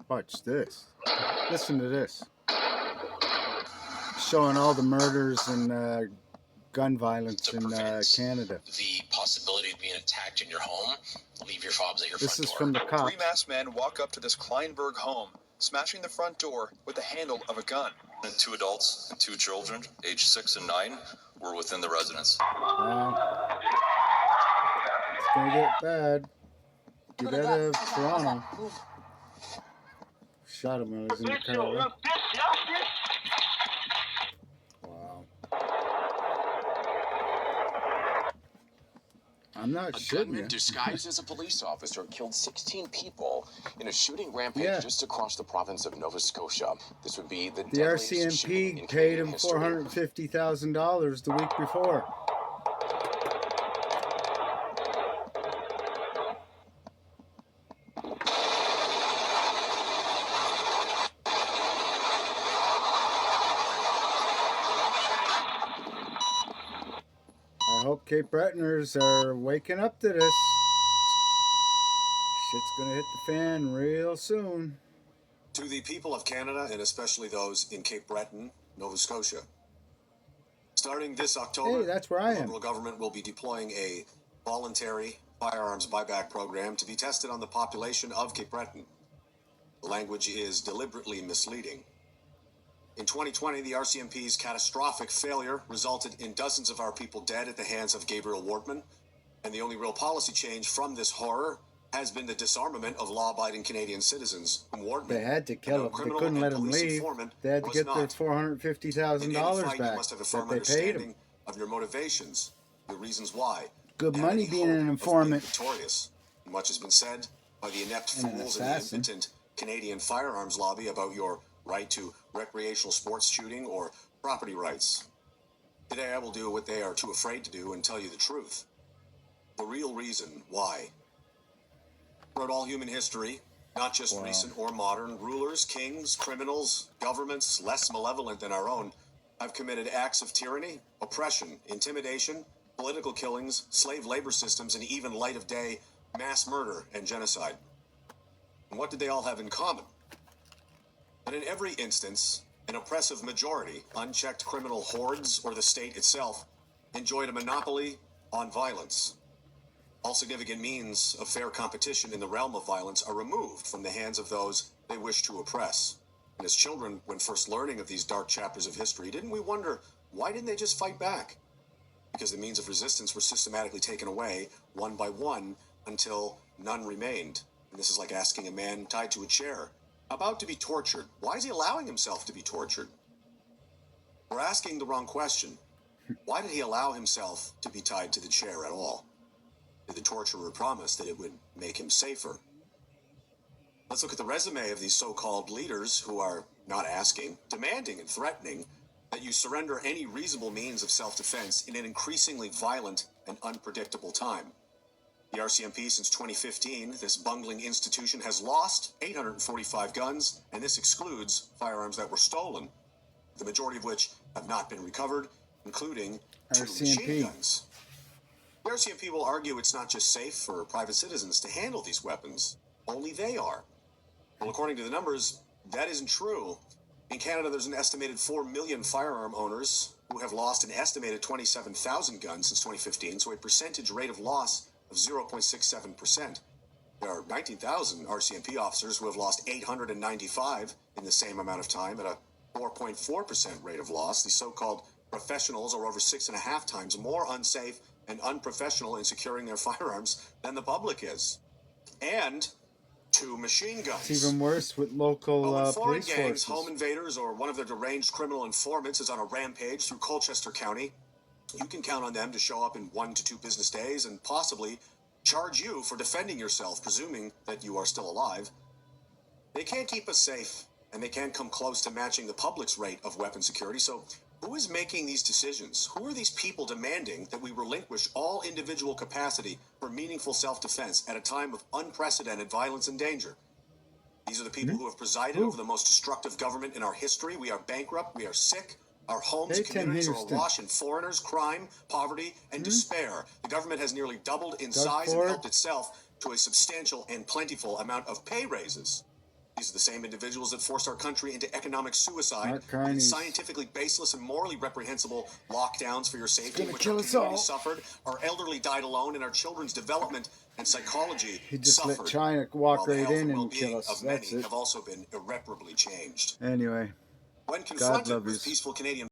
Watch this. Listen to this. Showing all the murders and gun violence in Canada. The possibility of being attacked in your home, leave your fobs at your This front is door. from the cops. Three masked men walk up to this Kleinberg home, smashing the front door with the handle of a gun. And 2 adults and 2 children, aged 6 and 9, were within the residence. It's gonna get bad. Get out of Toronto. Shot him when he was in the car. Right? Wow. I'm not shitting you. Disguised as a police officer killed 16 people in a shooting rampage just across the province of Nova Scotia. This would be the RCMP paid him $450,000 the week before. I hope Cape Bretoners are waking up to this. Shit's gonna hit the fan real soon. To the people of Canada, and especially those in Cape Breton, Nova Scotia. Starting this October, hey, that's where I am. The Liberal government will be deploying a voluntary firearms buyback program to be tested on the population of Cape Breton. The language is deliberately misleading. In 2020, the RCMP's catastrophic failure resulted in dozens of our people dead at the hands of Gabriel Wortman, and the only real policy change from this horror has been the disarmament of law-abiding Canadian citizens. Wortman, they had to kill him. They couldn't let him leave. They had to get their $450,000 back. You must have a firm that they paid him. Of your motivations, your reasons why. Good money being an informant. Victorious. Much has been said by the inept fools in the impotent Canadian firearms lobby about your right to recreational sports shooting or property rights. Today I will do what they are too afraid to do and tell you the truth. The real reason why. Throughout all human history, not just recent or modern, rulers, kings, criminals, governments less malevolent than our own have committed acts of tyranny, oppression, intimidation, political killings, slave labor systems, and even light of day, mass murder and genocide. And what did they all have in common? But in every instance, an oppressive majority, unchecked criminal hordes, or the state itself, enjoyed a monopoly on violence. All significant means of fair competition in the realm of violence are removed from the hands of those they wish to oppress. And as children, when first learning of these dark chapters of history, didn't we wonder, why didn't they just fight back? Because the means of resistance were systematically taken away, one by one, until none remained. And this is like asking a man tied to a chair, about to be tortured. Why is he allowing himself to be tortured? We're asking the wrong question. Why did he allow himself to be tied to the chair at all? Did the torturer promise that it would make him safer? Let's look at the resume of these so-called leaders who are not asking, demanding and threatening that you surrender any reasonable means of self-defense in an increasingly violent and unpredictable time. The RCMP, since 2015, this bungling institution has lost 845 guns, and this excludes firearms that were stolen, the majority of which have not been recovered, including 2 machine guns. The RCMP will argue it's not just safe for private citizens to handle these weapons. Only they are. Well, according to the numbers, that isn't true. In Canada, there's an estimated 4 million firearm owners who have lost an estimated 27,000 guns since 2015, so a percentage rate of loss of 0.67%. There are 19,000 RCMP officers who have lost 895 in the same amount of time at a 4.4% rate of loss. The so-called professionals are over 6.5 times more unsafe and unprofessional in securing their firearms than the public is. And 2 machine guns. It's even worse with local foreign police gangs, forces. home invaders, or one of their deranged criminal informants is on a rampage through Colchester County, you can count on them to show up in 1 to 2 business days and possibly charge you for defending yourself, presuming that you are still alive. They can't keep us safe, and they can't come close to matching the public's rate of weapon security. So who is making these decisions? Who are these people demanding that we relinquish all individual capacity for meaningful self-defense at a time of unprecedented violence and danger? These are the people who have presided over the most destructive government in our history. We are bankrupt. We are sick. Our homes and communities are awash in foreigners, crime, poverty, and despair. The government has nearly doubled in size and helped itself to a substantial and plentiful amount of pay raises. These are the same individuals that forced our country into economic suicide, Mark Carney's scientifically baseless and morally reprehensible lockdowns for your safety, gonna which kill our us all. community suffered, our elderly died alone, and our children's development and psychology He just suffered. let China walk while the right health in and well-being kill us. of That's many it. have also been irreparably changed. Anyway, When God confronted love with yous. peaceful Canadian